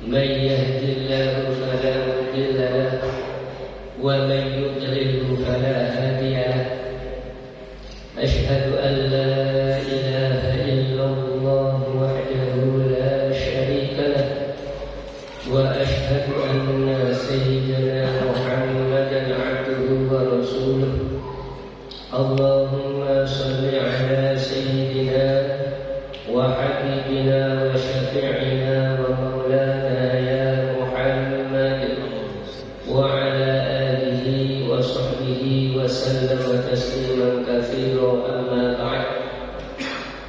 من يهد الله فلا مضل له ومن يضلل فلا هادي له أشهد أن لا إله إلا الله وحده لا شريك له وأشهد أن سيدنا محمدا عبده ورسوله اللهم صل على سيدنا وحبيبنا وشفيعنا ومولانا يا محمد وعلى آله وصحبه وسلم تسليما كثيرا أما بعد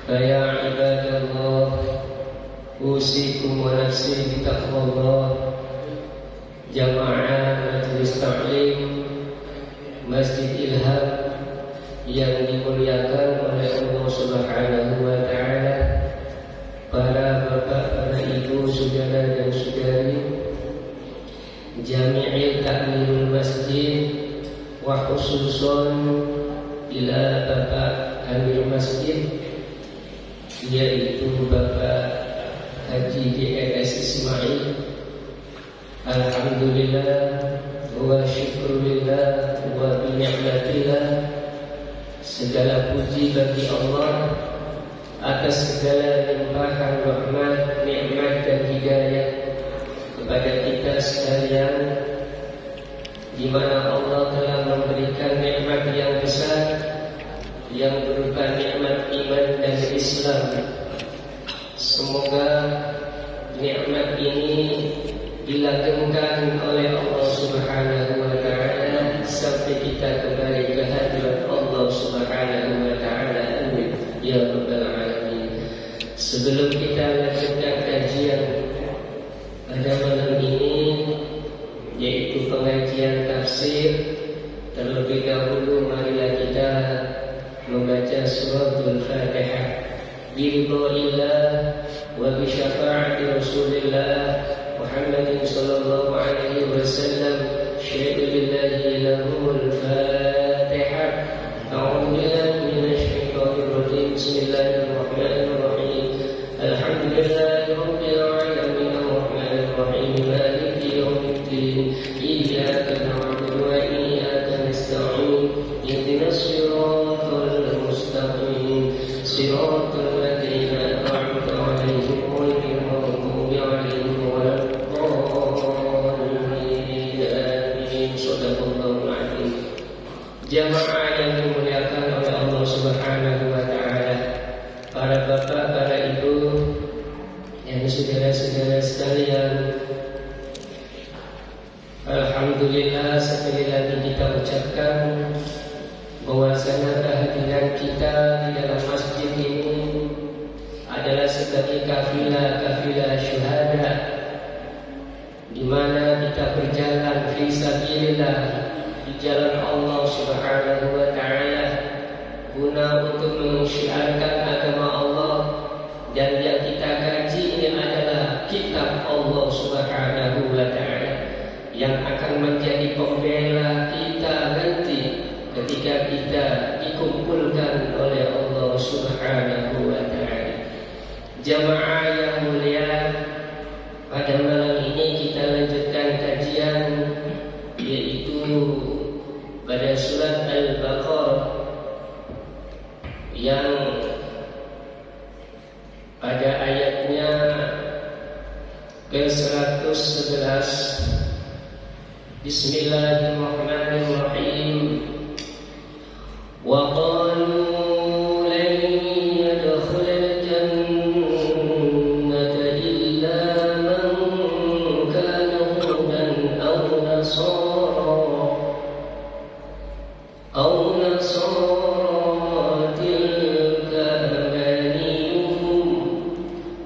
فيا عباد الله أوصيكم ونفسي بتقوى الله جماعة مجلس تعليم Masjid Ilham yang dimuliakan oleh Allah Subhanahu wa Ta'ala, para bapak, para ibu, saudara dan saudari, Jami'il Ta'mirul Masjid wa khususon ila Bapak Amir Masjid, yaitu Bapak Haji D.S. Ismail. Alhamdulillah wa syukurillah wa bi'ni'matillah, segala puji bagi Allah atas segala limpahan rahmat, nikmat dan hidayah kepada kita sekalian, di mana Allah telah memberikan nikmat yang besar yang berupa nikmat iman dan Islam. Semoga nikmat ini dilanggengkan oleh Allah Subhanahu wa Ta'ala sampai kita kembali ke hadirat Allah Subhanahu wa Ta'ala. Amin ya rabbal alamin. Sebelum kita lanjutkan kajian pada malam ini, yaitu pengajian tafsir, terlebih dahulu marilah kita membaca suratul Fatihah biridhillah wa bi syafaati Rasulillah Muhammadin sallallahu alaihi wasallam. Syai'u billahi lahul Fatihah. A'udzu billahi minasy syaithanir rajim. Bismillahirrahmanirrahim. Alhamdulillahi rabbil alamin arrahmanir rahim maliki yaumiddin. Iyyaka na'budu wa iyyaka nasta'in. Ihdinas siratal mustaqim. Siratal ladzina an'amta 'alaihim ghairil maghdubi 'alaihim Jamaah yang dimuliakan oleh Allah Subhanahu wa Ta'ala, para bapak, para ibu, yang saudara-saudara sekalian, alhamdulillah sekali lagi kita ucapkan bahwasanya kehadiran kita di dalam masjid ini adalah sebagai kafilah syuhada, di mana kita berjalan fi sabilillah, di jalan Allah Subhanahu wa Ta'ala, guna untuk menyiarkan agama Allah. Dan yang kita kaji ini adalah kitab Allah Subhanahu wa Ta'ala, yang akan menjadi pembela kita nanti ketika kita dikumpulkan oleh Allah Subhanahu wa Ta'ala. Jamaah yang mulia, pada malam ini kita lanjutkan kajian, yaitu pada surat Al-Baqarah yang pada ayatnya ke-111. Bismillahirrahmanirrahim. Wa qalu lan yadkhulal jannata illa man kana hudan aw nasara أو نصارى تلك أمانيهم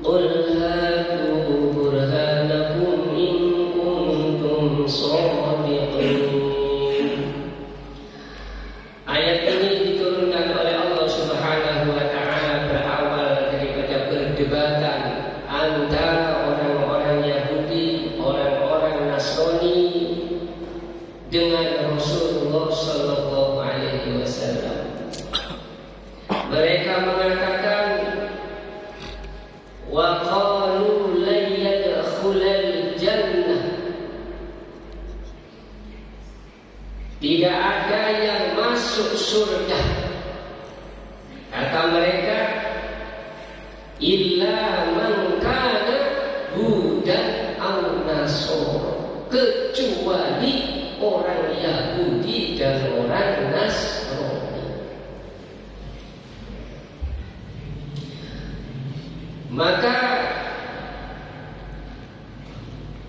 قل هاتوا برهانكم إن كنتم صادقين. Ayat ini diturunkan oleh Allah Subhanahu wa Ta'ala berawal daripada perdebatan antara orang-orang Yahudi, orang-orang Nasrani dengan Rasulullah Sallallahu Alaihi Wasallam. Mereka mengatakan, wa qalu lan yadkhulal jannah. Tidak ada yang masuk surga, kata mereka, illa man kana hudan aw nasara, kecuali orang Yahudi dan orang Nasrani. Maka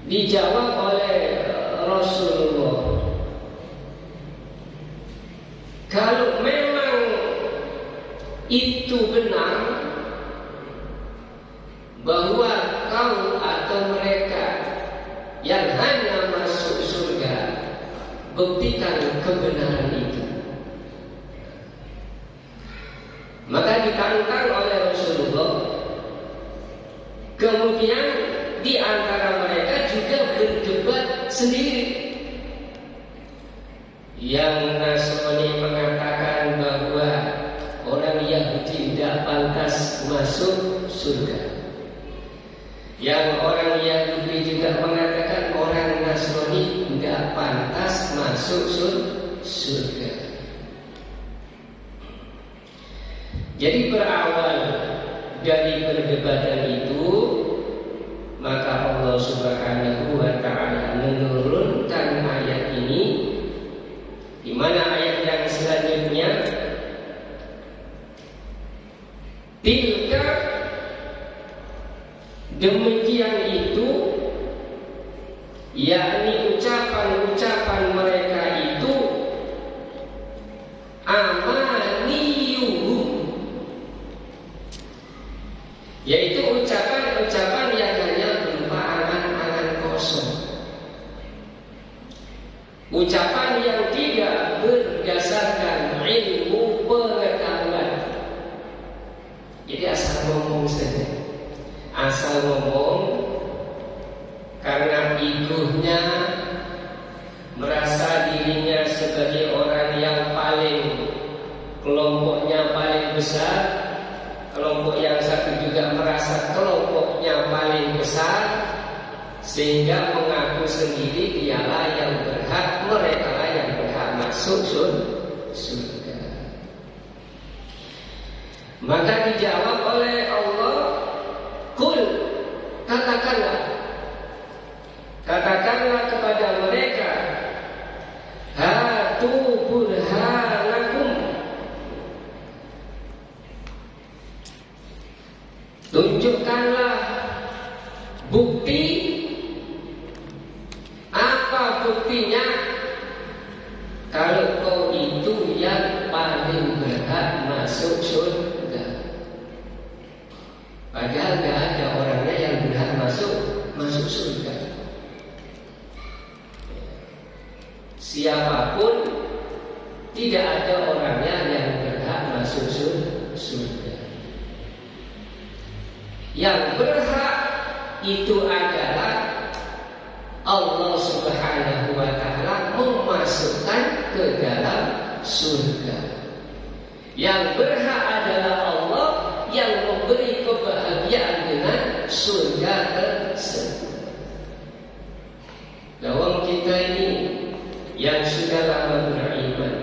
dijawab oleh Rasulullah, kalau memang itu benar bahwa kau atau mereka yang hanya masuk surga, buktikan kebenaran itu. Maka ditantang oleh Rasulullah. Kemudian di antara mereka juga berdebat sendiri. Yang Nasrani mengatakan bahwa orang Yahudi tidak pantas masuk surga. Yang orang Yahudi juga mengatakan orang Nasrani tidak pantas masuk surga. Jadi berawal dari perdebatan itu, maka Allah Subhanahu wa ta'ala menurunkan ayat ini, di mana ayat yang selanjutnya, tilka, demikian itu, yakni ucapan-ucapan mereka itu, amaniyuhum, yaitu ucapan-ucapan yang hanya berupa angan-angan kosong, ucapan yang tidak berdasarkan ilmu pengetahuan. Jadi asal ngomong saja, asal ngomong karena egonya, merasa dirinya sebagai orang yang paling, kelompoknya paling besar, kelompok yang satu juga merasa kelompoknya paling besar, sehingga mengaku sendiri dialah yang berhak, mereka lah yang berhak masuk surga. Maka dijawab oleh Allah, kul, katakanlah kepada mereka, hatu burhanakum, tunjukkanlah bukti. Apa buktinya? Kalau kau itu yang paling berhak masuk surga. Padahal gak ada orangnya yang berhak masuk surga. Siapapun, tidak ada orangnya yang berhak masuk surga. Yang berhak itu adalah Allah Subhanahu wa ta'ala memasukkan ke dalam surga. Yang berhak adalah Allah yang memberi kebahagiaan dengan surga tersebut. Lawang kita ini yang sudah lama beriman,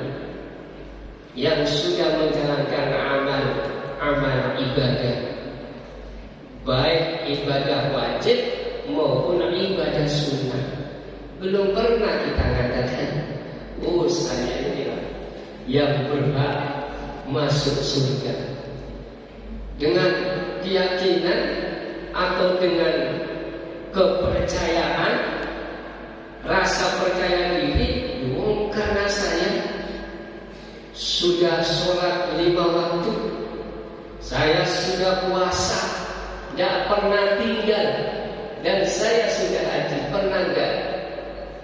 yang sudah menjalankan amal ibadah, baik ibadah wajib maupun ibadah sunnah, belum pernah kita katakan, oh saya ini yang berhak masuk surga. Dengan keyakinan atau dengan kepercayaan, rasa percaya diri, karena saya sudah sholat 5 waktu, saya sudah puasa, tidak pernah tinggal, dan saya sudah haji. Pernah enggak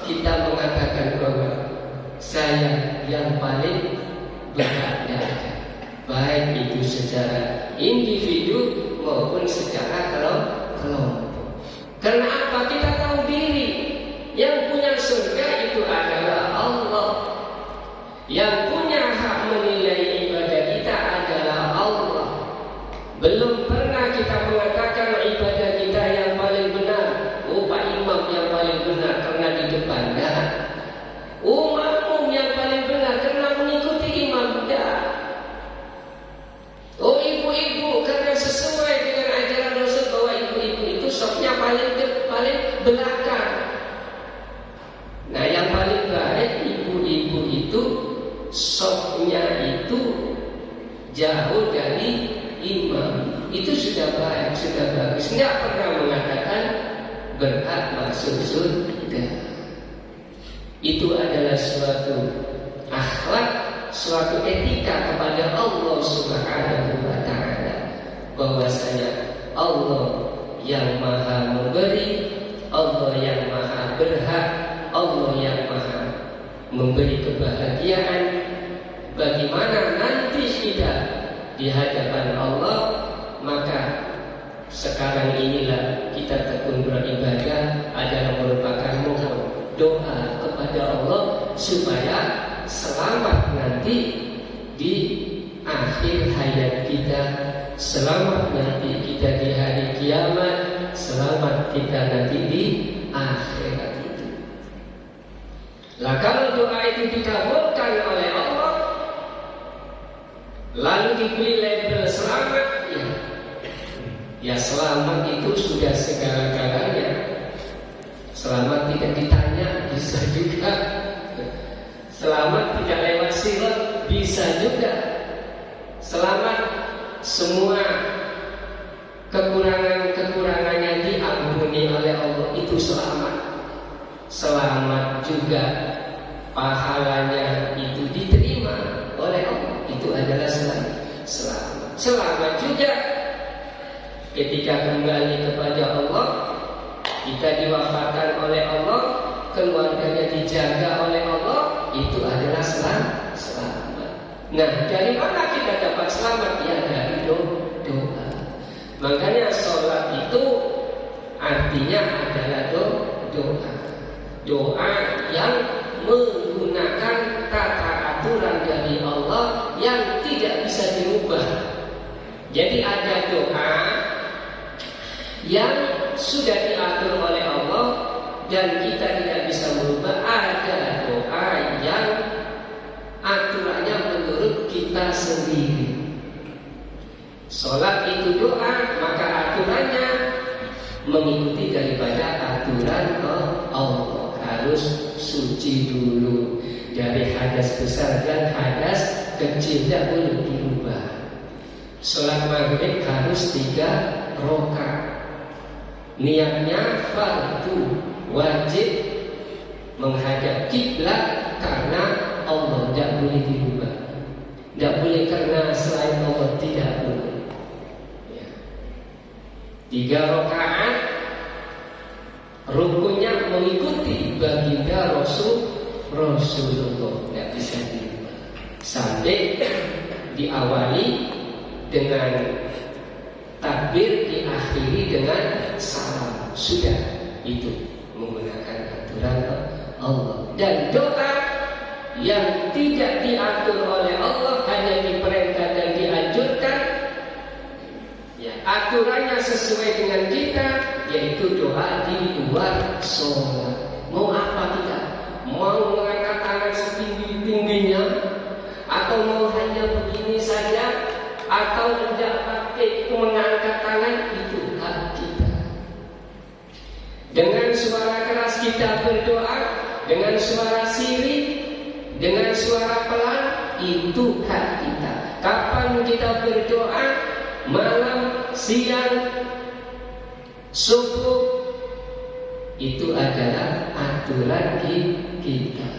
kita mengatakan bahwa saya yang paling berhak, baik itu secara individu maupun secara kelompok? Karena apa? Kita tahu diri, yang punya surga itu adalah Allah, yang punya hak menilai ibadah kita adalah Allah. Belum pernah kita mengatakan ibadah kita yang paling benar, oh Pak Imam yang belakang. Nah, yang paling baik ibu-ibu itu sofnya itu jauh dari imam. Itu sudah baik, sudah bagus. Tidak pernah mengatakan berhak masuk surga. Itu adalah suatu akhlak, suatu etika kepada Allah Subhanahu wa Ta'ala, bahwasanya Allah yang maha memberi, Allah yang maha berhak, Allah yang maha memberi kebahagiaan. Bagaimana nanti kita di hadapan Allah, maka sekarang inilah kita tekun beribadah adalah merupakan mohon doa kepada Allah supaya selamat nanti di akhir hayat kita, selamat nanti kita di hari kiamat, selamat kita nanti di akhirat itu. Lah kalau doa itu dikabulkan oleh Allah, lalu diberi label selamat, ya selamat itu sudah segala-galanya. Selamat tidak ditanya, bisa juga. Selamat tidak lewat sirat, bisa juga. Selamat semua kekurangan-kekurangannya diampuni oleh Allah, itu selamat. Selamat juga pahalanya itu diterima oleh Allah, itu adalah selamat. Selamat juga ketika kembali kepada Allah, kita diwafatkan oleh Allah, keluarganya dijaga oleh Allah, itu adalah selamat. Nah, dari mana kita dapat selamat? Ya dari doa. Makanya sholat itu artinya adalah doa. Doa yang menggunakan tata aturan dari Allah yang tidak bisa dirubah. Jadi ada doa yang sudah diatur oleh Allah dan kita tidak bisa merubah. Ada doa yang aturannya menurut kita sendiri. Sholat itu doa, maka aturannya mengikuti daripada aturan Allah. Harus suci dulu dari hadas besar dan hadas kecil, tidak boleh dirubah. Sholat maghrib harus 3 rakaat. Niatnya fardu, wajib menghadap kiblat karena Allah, tidak boleh dirubah. Tidak boleh karena selain Allah, tidak boleh. 3 rakaat, rukunnya mengikuti baginda Rasulullah, tidak bisa dirubah. Sampai diawali dengan takbir, diakhiri dengan salam. Sudah, itu menggunakan aturan Allah. Dan doa yang tidak diatur oleh Allah, hanya diperintah dan dianjurkan, ya, aturannya sesuai dengan kita, yaitu doa di luar sholat. Mau apa kita? Mau mengangkat tangan setinggi-tingginya, atau mau hanya begini saja, atau tidak pakai mengangkat tangan, itu hak kita. Dengan suara keras kita berdoa, dengan suara sirih, dengan suara pelan, itu hak kita. Kapan kita berdoa? Malam, siang, subuh, itu adalah aturan kita.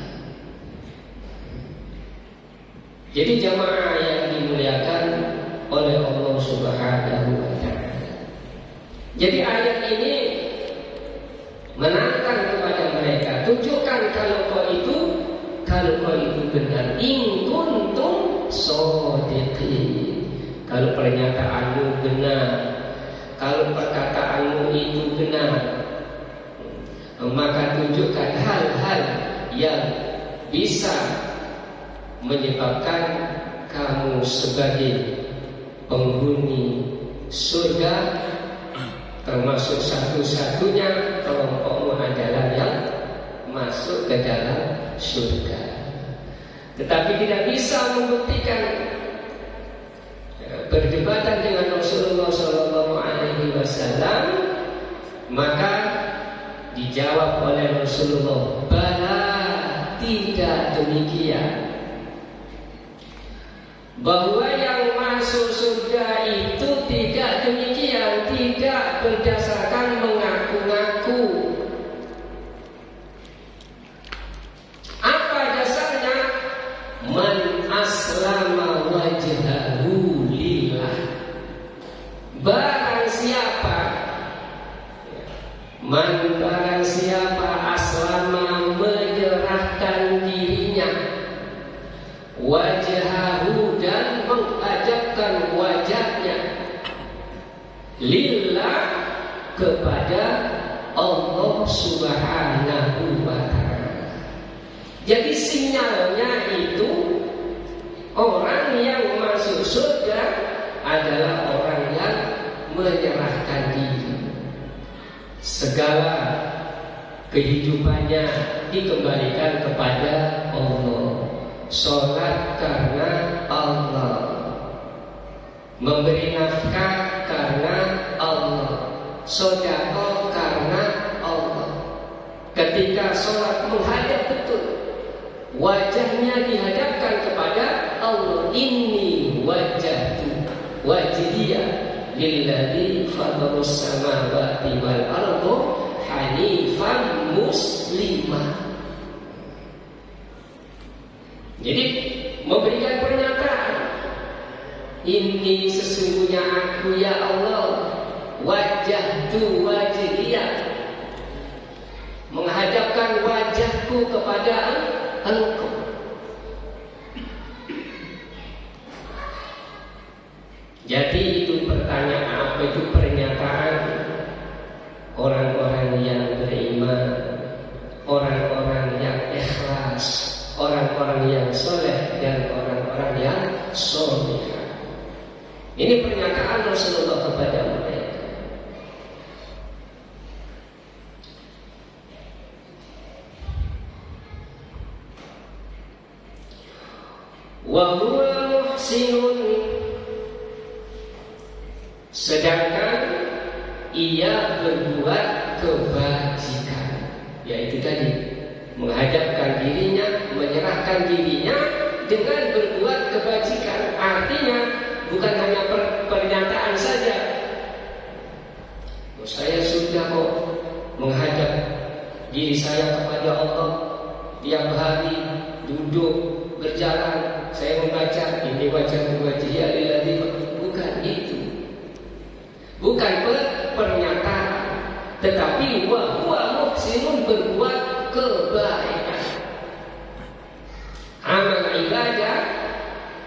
Jadi jamaah yang dimuliakan oleh Allah Subhanahu wa Ta'ala, jadi ayat ini menantang kepada mereka, tunjukkan kalau kau itu benar, in kuntum shodiqin. Kalau pernyataanmu benar, kalau perkataanmu itu benar, maka tunjukkan hal-hal yang bisa menyebabkan kamu sebagai penghuni surga, termasuk satu-satunya kelompokmu adalah yang masuk ke dalam surga. Tetapi tidak bisa membuktikan. Berdebatan dengan Rasulullah SAW, maka Dijawab oleh Rasulullah, bala, tidak demikian. Bahwa yang masuk surga itu tidak demikian, tidak berdasarkan mengaku-ngaku. Apa dasarnya? Man aslama wajhahu lillah. Barang siapa aslama menyerahkan dirinya, wajhahu dan menghadapkan wajahnya, lillah kepada Allah Subhanahu wa ta'ala. Jadi sinyalnya itu orang yang masuk surga adalah orang yang menyerahkan diri. Segala kehidupannya dikembalikan kepada Allah. Sholat karena Allah, memberi nafkah karena Allah, sedekah karena Allah. Ketika sholat menghadap betul, wajahnya dihadapkan kepada Allah. Inni wajjahtu wajhiya lilladzi fatarus samawati wal arda hanifan muslimah. Jadi memberikan pernyataan, ini sesungguhnya aku ya Allah, wajjahtu wajhiya, menghadapkan wajahku kepada Engkau. Jadi itu pertanyaan, apa itu pernyataan orang-orang yang beriman, orang-orang yang ikhlas, orang-orang yang soleh dan orang-orang yang solihah. Ini pernyataan Rasulullah kepada mereka. Wa huwa muhsinun, sedangkan ia berbuat kebajikan, yaitu tadi menghadapkan dirinya, menyerahkan dirinya dengan berbuat kebajikan. Artinya bukan hanya pernyataan saja, saya sudah kok menghadap diri saya kepada Allah, tiap hari duduk, berjalan, saya membaca ini wajah wajhiya lilladzi, bukan itu. Bukan pernyataan, tetapi wa huwa muhsinun, berbuat kebaikan. Amal ibadah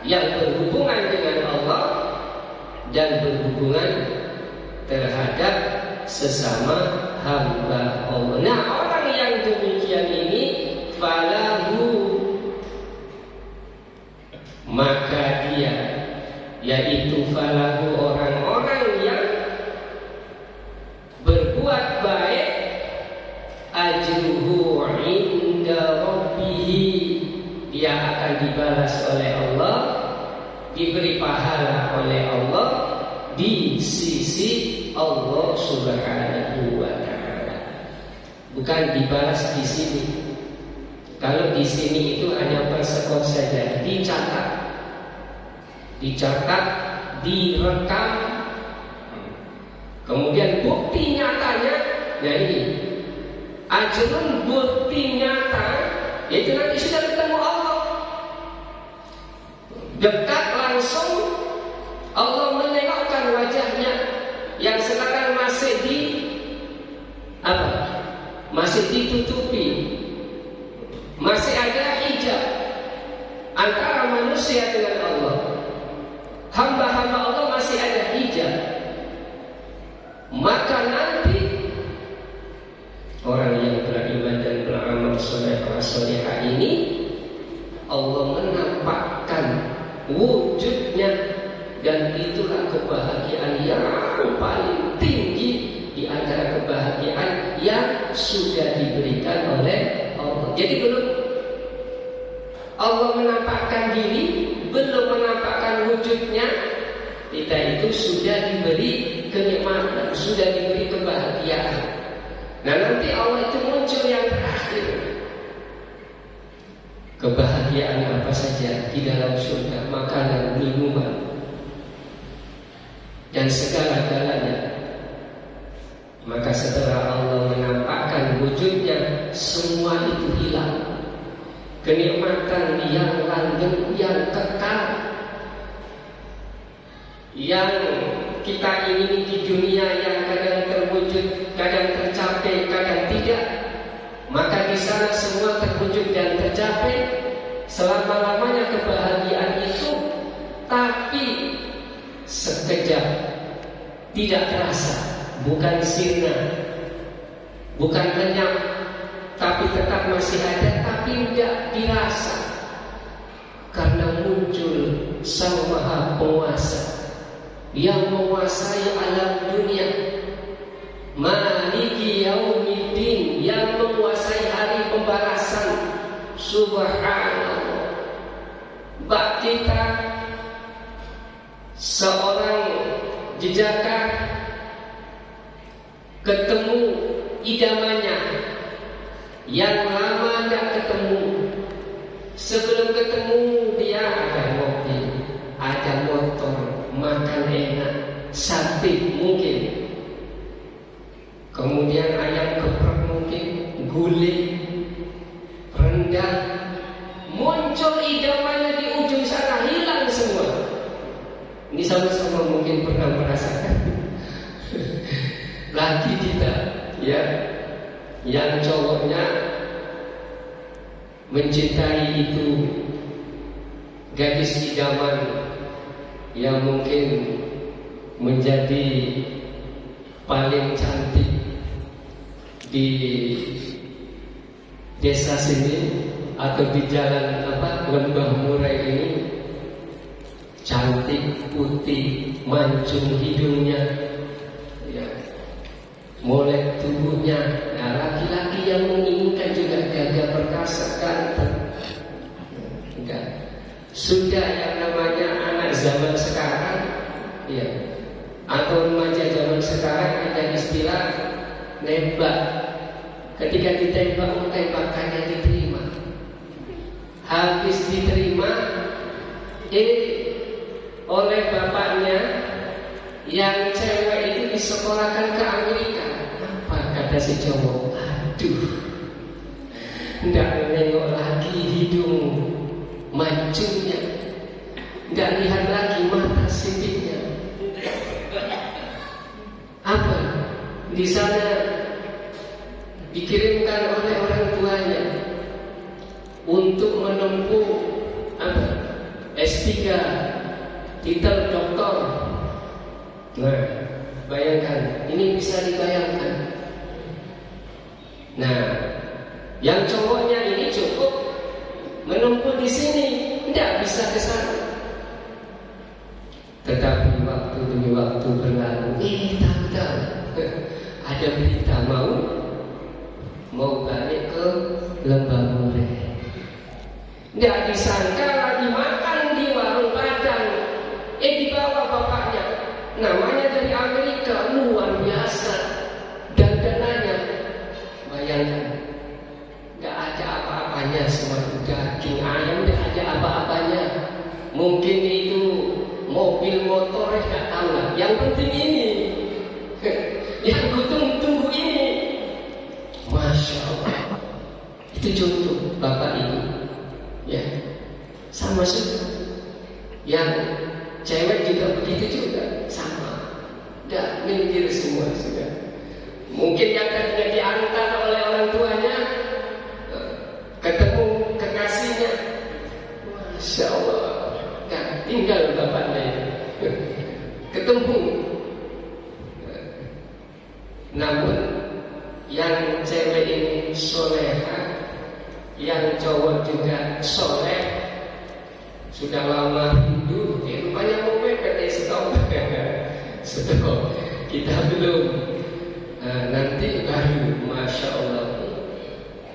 yang berhubungan dengan Allah dan berhubungan terhadap sesama hamba Allah. Nah, orang yang demikian ini falahu, maka dia, yaitu falahu, orang-orang yang berbuat baik, ajruhu inda rabbih, dia akan dibalas oleh Allah, diberi pahala oleh Allah di sisi Allah Subhanahu wa ta'ala. Bukan dibalas di sini. Kalau di sini itu hanya persekot saja, dicatat, direkam, kemudian bukti nyatanya. Nah ini ajrun, bukti nyata, yaitu nanti sudah ketemu Allah, dekat langsung Allah menengokkan wajahnya yang sekarang masih masih ditutupi, masih ada hijab antara manusia dengan Allah. Hamba-hamba Allah masih ada hijab. Maka nanti orang yang beriman dan beramal saleh ini, Allah menampakkan wujudnya, dan itulah kebahagiaan yang paling tinggi di antara kebahagiaan yang sudah diberikan oleh Allah. Jadi belum Allah menampakkan diri, belum menampakkan wujudnya, kita itu sudah diberi kenikmatan, sudah diberi kebahagiaan. Nah nanti Allah itu muncul yang terakhir. Kebahagiaan apa saja di dalam surga, makanan, minuman, dan segala-galanya. Maka setelah Allah menampakkan wujudnya, semua itu hilang. Kenikmatan yang langgeng, yang kekal, yang kita ingini di dunia, yang kadang terwujud, kadang tercapai, kadang tidak, maka di sana semua terwujud dan tercapai. Selama-lamanya kebahagiaan itu, tapi sekejap, tidak terasa. Bukan sirna, bukan lenyap, tapi tetap masih ada, tapi tidak dirasa. Karena muncul Sang Maha Penguasa yang menguasai alam dunia, Maliki Yaumiddin, yang menguasai hari pembalasan. Subhanallah. Bak kita seorang jejaka ketemu idamannya yang lama tidak ketemu. Sebelum ketemu dia ada mobil, ada motor, makan enak, sate mungkin, kemudian ayam geprek mungkin, gulai, rendang. Muncul idamannya di ujung sana, hilang semua. Ini sama-sama mungkin pernah merasakan. Lagi kita, ya, yang cowoknya mencintai itu gadis idaman yang mungkin menjadi paling cantik di desa sini atau di jalan Lembah Murai ini. Cantik, putih, mancung hidungnya, ya, molek tubuhnya. Nah, laki-laki yang menginginkan juga gagah perkasa, ganteng. Sudah yang namanya anak zaman sekarang, ya, atau remaja zaman sekarang, ada istilah nembak. Ketika ditembak, tembakannya diterima. Habis diterima, oleh bapaknya yang cewek itu disekolahkan ke Amerika. Apa kata si cowok? Aduh, nggak nengok lagi hidung mancungnya, nggak lihat lagi mata sipitnya. Apa? Di sana dikirimkan oleh orang tuanya untuk menempuh S3, titel doktor. Nah, bayangkan, ini bisa dibayangkan. Nah, yang cowoknya ini cukup menempuh di sini, tidak bisa ke sana. Tetapi waktu demi waktu berlalu, tahu-tahu ada berita mau balik ke Lembah Murai. Tidak disangka lagi makan di warung Padang, dibawa bapaknya, namanya dari Amerika, luar biasa dandanannya. Bayangkan, nggak ada apa-apanya, semua daging ayam, nggak ada apa-apanya. Mungkin itu mobil motor, nggak tahu lah. Yang penting ini, yang kutunggu ini, Masya Allah. Itu contoh bapak ibu, ya, sama sudah. Yang cewek juga begitu juga, sama. Dah minggir semua sudah. Mungkin yang tadinya diantar oleh orang tuanya, ketemu kekasihnya, Masya Allah, kan tinggal bapaknya ketemu. Namun yang cewek ini soleha, yang cowok juga soleh, sudah lama hidup, rupanya mau mepet, stop. Kita belum. Nah, nanti baru, Masya Allah.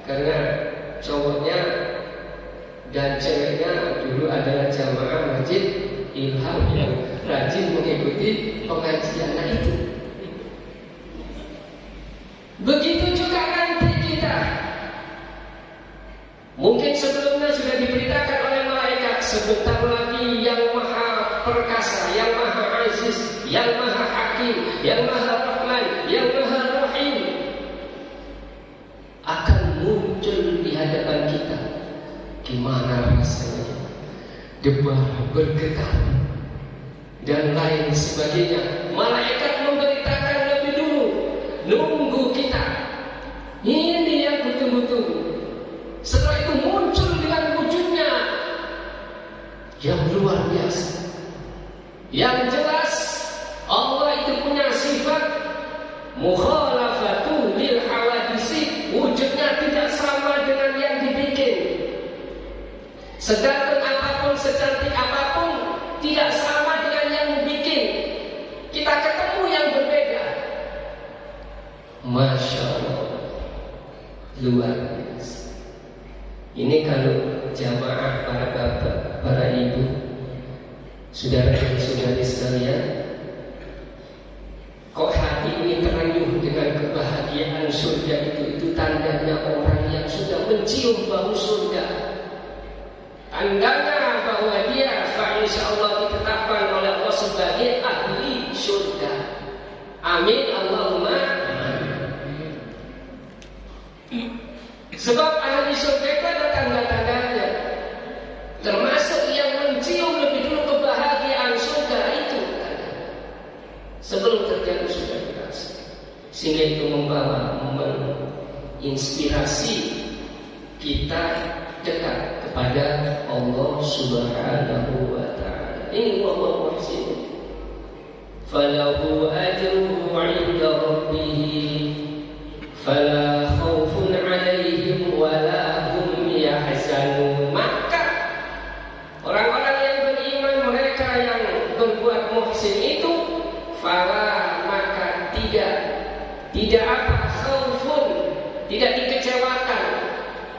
Karena cowoknya dan ceweknya dulu adalah jamaah masjid Ilham yang rajin mengikuti pengajian itu. Begitu juga nanti kita Mungkin sebelumnya sudah diberitakan oleh malaikat, sebentar lagi yang maha perkasa, yang maha aziz, yang maha hakim, yang maha rahman, yang maha rahim akan muncul di hadapan kita. Gimana rasanya? Debar bergetar dan lain sebagainya. Malaikat memberitakan lebih dulu, nunggu kita. Ini yang betul-betul. Setelah itu muncul dengan wujudnya yang luar biasa. Yang jelas Allah itu punya sifat mukhalafatu lil hawadisi. Wujudnya tidak sama dengan yang dibikin. Sedangkan apapun, secantik apapun, tidak sama dengan yang dibikin. Kita ketemu yang berbeda. Masya Allah, luar biasa. Ini kalau jamaah para bapak, para ibu, saudara dan saudari sekalian, kok hati ini terenyuh dengan kebahagiaan surga itu tandanya orang yang sudah mencium bau surga. Tandanya bahwa dia insya Allah ditetapkan oleh Allah sebagai ahli surga. Amin Allahumma amin. Sebab ahli surga itu ada tanda-tandanya. Termasuk yang mencium lebih dulu kebahagiaan surga itu sebelum terjadi surga berhasil. Sehingga itu membawa menginspirasi kita dekat kepada Allah Subhanahu wa ta'ala. Ini Allah muhsin. Falahu ajruhu 'inda rabbih fala khaufun 'alaihim wala hum yahzanun. Maka orang-orang yang beriman, mereka yang berbuat muhsin itu, fala maka tidak apa khaufun, tidak dikecewakan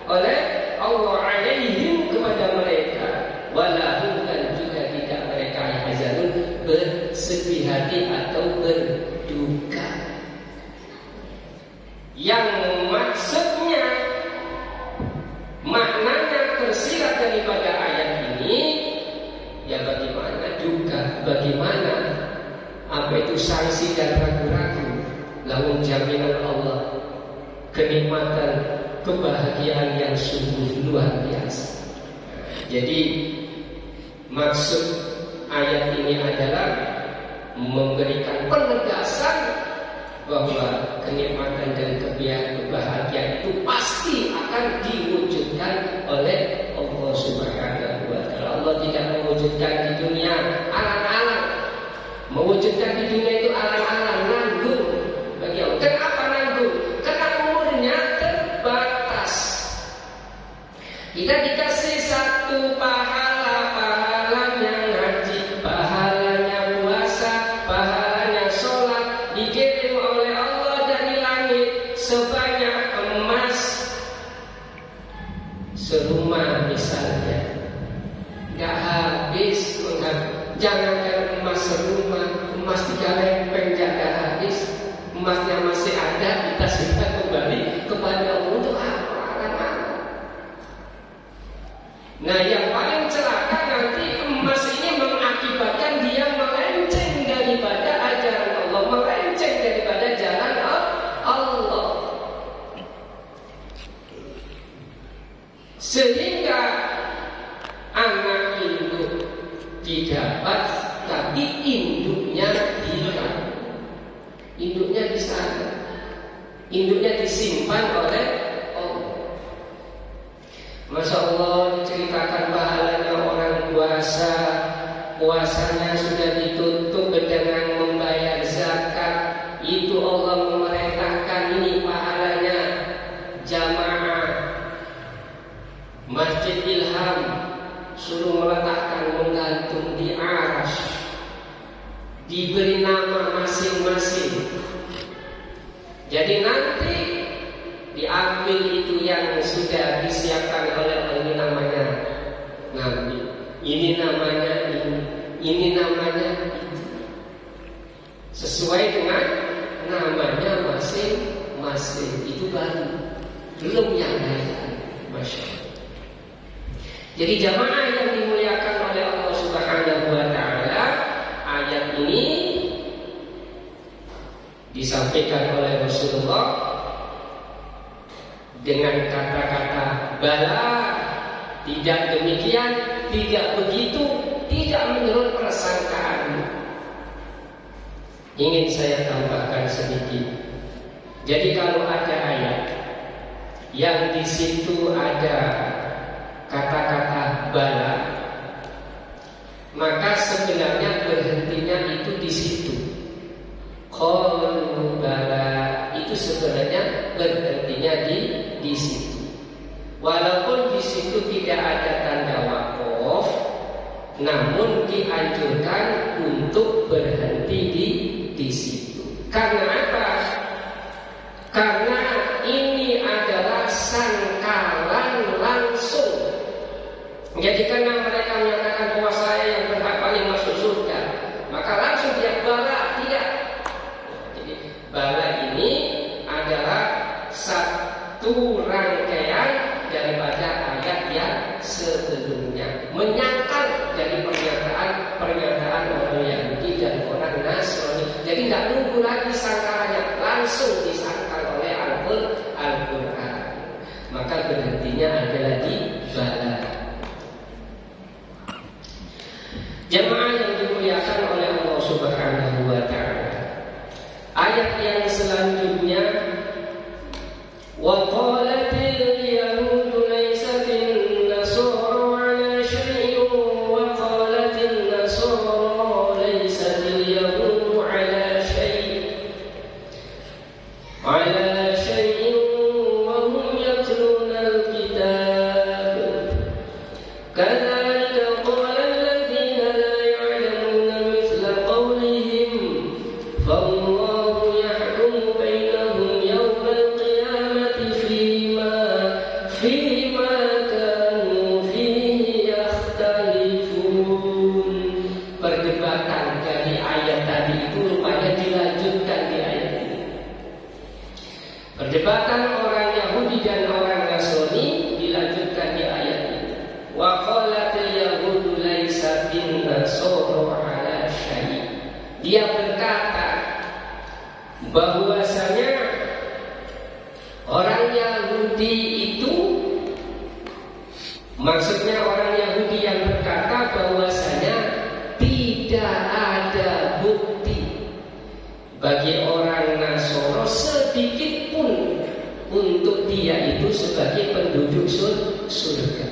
oleh Allah alaihim kepada mereka, walahum dan juga tidak mereka yahzanun bersedih hati atau berduka. Yang maksudnya maknanya tersirat daripada ayat ini, ya bagaimana duka, bagaimana apa itu sanksi dan ragu-ragu, lalu jaminan Allah, kenikmatan, kebahagiaan yang sungguh luar biasa. Jadi maksud ayat ini adalah memberikan penegasan bahwa kenikmatan dan kebahagiaan itu pasti akan diwujudkan oleh Allah Subhanahu wa ta'ala. Allah tidak mewujudkan di dunia alang-alang. Mewujudkan di dunia itu alang-alang, nanggung bagi Allah. Kenapa nanggung? Karena umurnya terbatas. Kita dikasih satu pahalanya ngaji, pahalanya puasa, pahalanya sholat, dikirim oleh Allah dari langit sebanyak emas serumah misalnya. Gak habis, jangankan emas serumah, emas 3 lempeng jaga habis. Emasnya masih ada, kita sudah kembali kepada Allah. Untuk apa? Nah, yang paling celaka nanti emas ini mengakibatkan dia melenceng daripada ajaran Allah, melenceng daripada jalan Allah, sehingga anak induk didapat, tapi induknya hilang. Induknya di sana, induknya disimpan oleh Allah. Masya Allah, diceritakan pahalanya orang puasa, puasanya sudah ditutup dengan membayar zakat. Itu Allah memerintahkan, ini pahalanya jamaah Masjid Ilham, suruh meletakkan, menggantung di arasy, diberi nama masing-masing. Jadi nanti diambil itu yang sudah disiapkan oleh Allah. Ini namanya Nabi, ini namanya ini namanya itu, sesuai dengan namanya masing-masing. Itu baru, belum yang lain. Masya Allah. Jadi jamaah yang dimuliakan oleh Allah Subhanahu wa taala, ayat ini disampaikan oleh Rasulullah dengan kata-kata bala, tidak demikian, tidak begitu, tidak menurut persangkaan. Ingin saya tambahkan sedikit. Jadi kalau ada ayat yang di situ ada kata-kata bala, maka sebenarnya berhentinya itu di situ. Qalu bala itu sebenarnya berhentinya di situ. Walaupun di situ tidak ada tanda waqaf, namun dianjurkan untuk berhenti di situ. Karena apa? Karena ini adalah sangkalan langsung. Jadi karena mereka menyatakan bahwa saya yang berhak paling masuk surga, maka langsung dia bala, tidak. Jadi bala ini adalah satu rangkaian daripada ayat yang sebelumnya, menyangkal dari pernyataan orang Yahudi dan orang Nasrani. Jadi nggak nunggu lagi sangkalannya, langsung disangkal oleh Al-Quran. Maka berhentinya adalah di bala. Jemaah yang dimuliakan oleh Allah Subhanahu wa taala. Ayat yang selanjutnya, wa qalatil yahudu laysatin nasara ala syai'in wa qalatil nasara laysatil yahudu ala syai'in wa hum yatluna al-kitab kadzalika qala alladhina la ya'lamuna mithla qawlihim fallahu yahkumu bainahum yawmal qiyamati fima kanu fihi yakhtalifun. Perdebatan dari ayat tadi itu rupanya dilanjutkan di ayat ini. Perdebatan orang Yahudi dan orang Nasrani dilanjutkan di ayat ini. Wa qalatil yahudu laysatin nasara ala syai'. Dia berkata bahwasanya orang Yahudi itu, maksudnya orang Yahudi yang berkata bahwasanya tidak ada bukti bagi orang Nasoro sedikit pun untuk dia itu sebagai penduduk surga.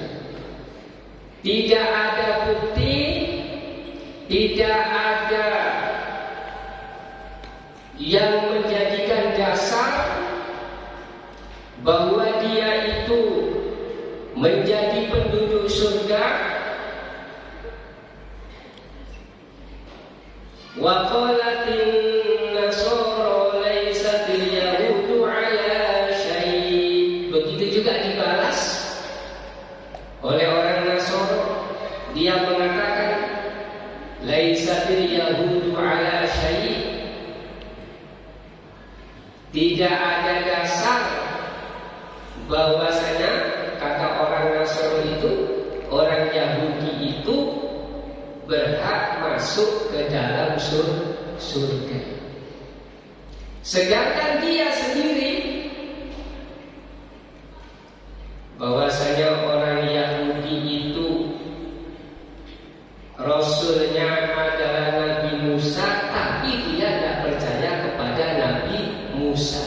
Tidak ada bukti, tidak ada yang menjadikan dasar bahwa dia itu menjadi penduduk surga. Wa qalatin nasara laysatil yahudu ala syai'. Begitu juga dibalas oleh orang Nasara. Dia mengatakan laysatil yahudu ala syai'. Tidak ada dasar bahwasanya, kata orang Nasrani itu, orang Yahudi itu berhak masuk ke dalam surga. Sedangkan dia sendiri bahwasanya orang Yahudi itu Rasulnya adalah Nabi Musa, tapi dia tidak percaya kepada Nabi Musa.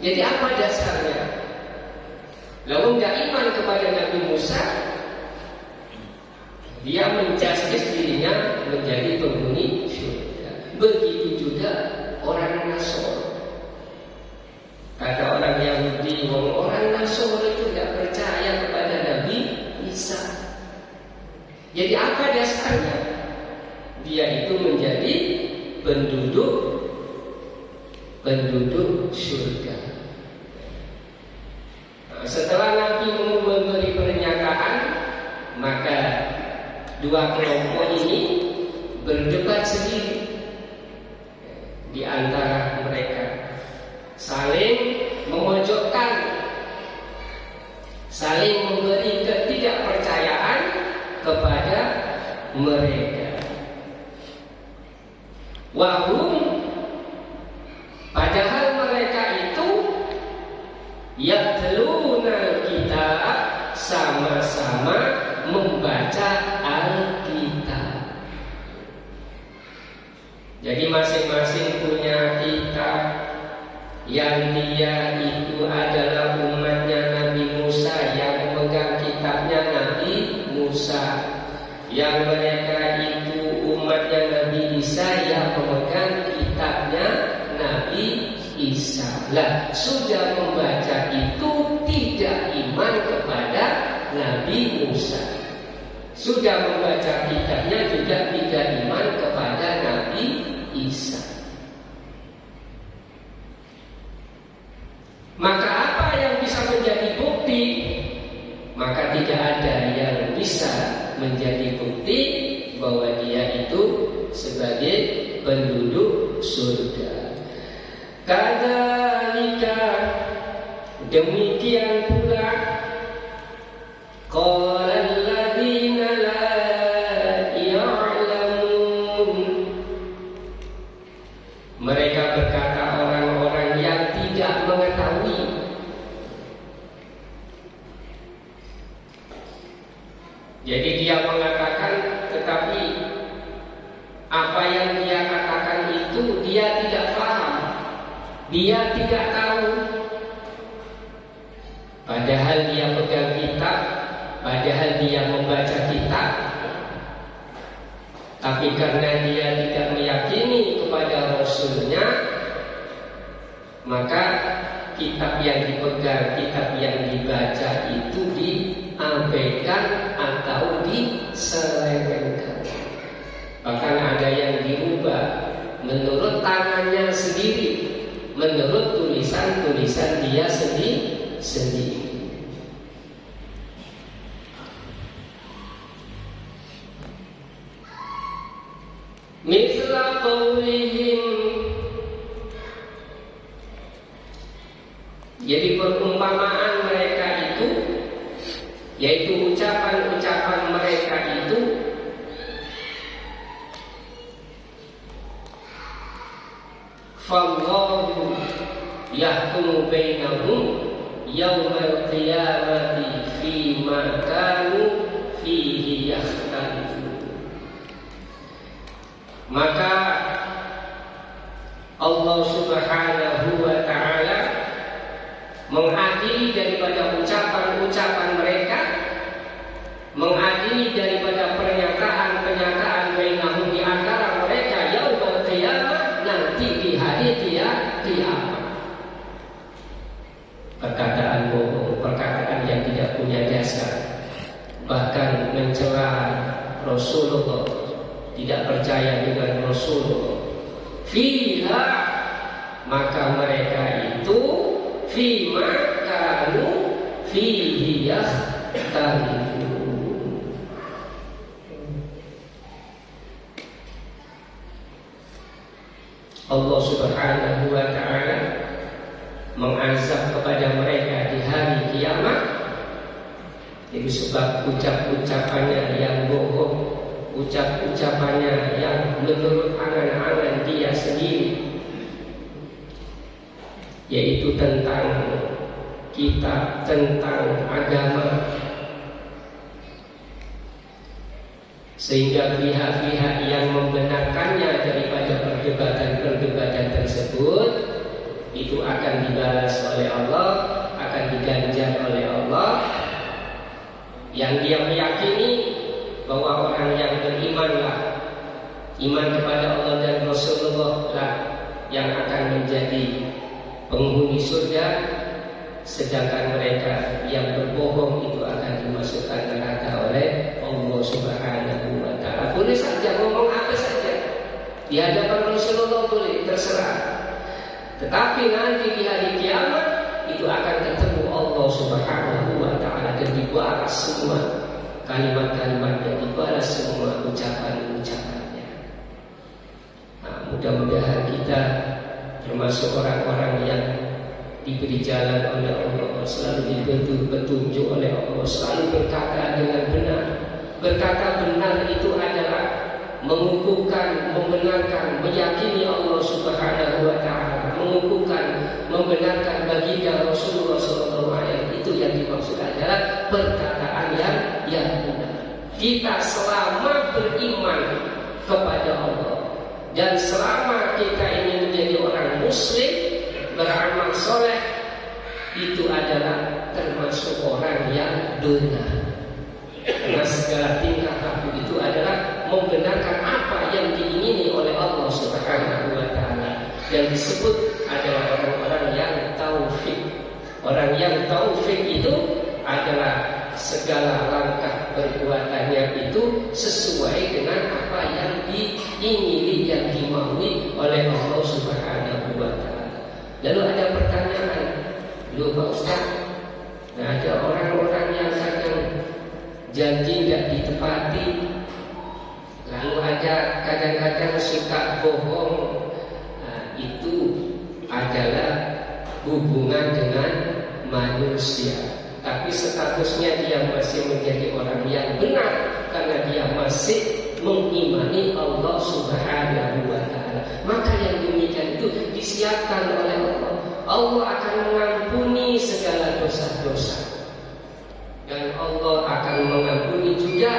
Jadi apa dasarnya? Lalu nggak iman kepada Nabi Musa, dia menjustis dirinya menjadi penghuni surga. Begitu juga orang Nasrani. Kata orang Yahudi, orang Nasrani itu tidak percaya kepada Nabi Isa. Jadi apa dasarnya? Dia itu menjadi penduduk surga. Nah, setelah Nabi memberi pernyataan, maka dua kelompok ini berdebat sendiri di antara mereka, saling memojokkan, saling memberi ketidakpercayaan kepada mereka. Wahum, padahal mereka itu yatluna kitab, sama-sama membaca Alkitab. Jadi masing-masing punya kitab yang dia itu adalah umatnya Nabi Musa, yang memegang kitabnya Nabi Musa. Yang mereka itu umatnya Nabi Isa, yang memegang kitabnya Nabi Isa. Lah, sudah membaca itu tidak iman kepada Nabi Musa. Sudah membaca kitabnya juga tidak iman kepada Nabi Isa. Maka apa yang bisa menjadi bukti? Maka tidak ada yang bisa menjadi bukti bahwa dia itu sebagai penduduk surga. Kadzalika, demikian pula, qala alladziina laa ya'lamuun, mereka berkata orang-orang yang tidak mengetahui. Jadi dia mengatakan, tetapi apa yang dia katakan itu dia tidak paham, dia tidak tahu. Padahal dia pegang kitab, padahal dia membaca kitab, tapi karena dia tidak meyakini kepada Rasulnya, maka kitab yang dipegang, kitab yang dibaca itu diabaikan atau diselewengkan. Bahkan ada yang dirubah menurut tangannya sendiri, menurut tulisan-tulisan dia sendiri. Mithla qaulihim, jadi perumpamaan mereka itu, yaitu ucapan-ucapan mereka itu, fallahu yahkumu bainahum yaumal qiyamati fima kanu fihi yakhtalifun. Maka Allah Subhanahu wa ta'ala mengadili daripada ucapan-ucapan mereka, mengadili daripada pernyataan-pernyataan bainahum di antara mereka yaumul qiyamah, nanti di hari kiamat. Perkataan bohong, perkataan yang tidak punya dasar, bahkan mencela Rasulullah, tidak percaya dengan Rasulullah. Fiha, maka mereka itu fima kanu fihi yakhtalifun. Allah Subhanahu wa ta'ala mengazab kepada mereka di hari kiamat, itu sebab ucap-ucapannya yang bohong, ucap-ucapannya yang menurut angan-angan dia sendiri, yaitu tentang kitab, tentang agama. Sehingga pihak-pihak yang membenarkannya daripada perdebatan-perdebatan tersebut itu akan dibalas oleh Allah, akan diganjar oleh Allah. Yang dia meyakini bahwa orang yang berimanlah, iman kepada Allah dan Rasulullah lah yang akan menjadi penghuni surga, sedangkan mereka yang berbohong itu akan dimasukkan neraka oleh Allah Subhanahu wa ta'ala. Boleh saja ngomong apa saja di hadapan Rasulullah, boleh, terserah. Tetapi nanti di hari kiamat itu akan ketemu Allah Subhanahu wa ta'ala dan dibalas semua kalimat-kalimatnya, dibalas semua ucapan-ucapannya. Nah, mudah-mudahan kita termasuk orang-orang yang diberi jalan oleh Allah, selalu dipetunjuk oleh Allah, selalu berkata dengan benar, Berkata benar itu adalah mengukuhkan, membenarkan, meyakini Allah Subhanahu wa taala, mengukuhkan, membenarkan baginda Rasulullah SAW. Itu yang dimaksud adalah perkataan yang benar. Kita selama beriman kepada Allah dan selama kita ini menjadi orang muslim, beramal soleh, itu adalah termasuk orang yang benar. Karena segala tingkah laku itu adalah membenarkan apa yang diingini oleh Allah Subhanahu wa taala. Yang disebut adalah orang-orang yang taufik. Orang yang taufik itu adalah segala langkah perbuatannya itu sesuai dengan apa yang diingini, yang dimaui oleh Allah Subhanahu wa taala. Lalu ada pertanyaan, loh Pak Ustaz, ada orang-orang yang kadang janji tidak ditepati, lalu ada kadang-kadang suka bohong. Nah, itu adalah hubungan dengan manusia, tapi statusnya dia masih menjadi orang yang benar karena dia masih mengimani Allah Subhanahu wa taala. Maka yang demikian itu disiapkan oleh Allah. Allah akan mengampuni segala dosa-dosa. Dan Allah akan mengampuni juga,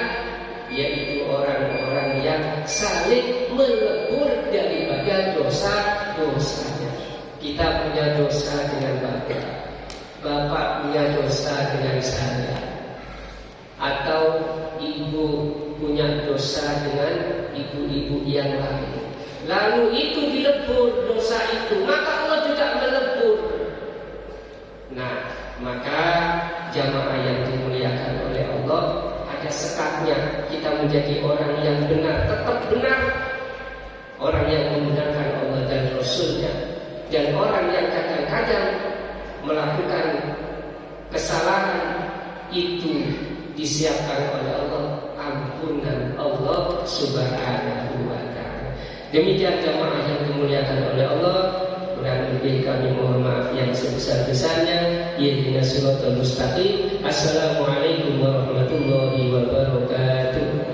yaitu orang-orang yang saling melebur daripada dosa-dosanya. Kita punya dosa dengan bapak, bapak punya dosa dengan saya, atau ibu punya dosa dengan ibu-ibu yang lain. Lalu itu dilebur dosa itu, maka Allah juga melebur. Nah, maka jamaah yang dimuliakan oleh Allah, ada sekatnya kita menjadi orang yang benar, tetap benar, orang yang membenarkan Allah dan Rasulnya. Dan orang yang kadang-kadang melakukan kesalahan itu disiapkan oleh Allah ampunan Allah Subhanahu wa taala. Demikian jamaah yang dimuliakan oleh Allah. Kurang lebih kami mohon maaf yang sebesar-besarnya. Ihdinas siratal mustaqim. Assalamualaikum warahmatullahi wabarakatuh.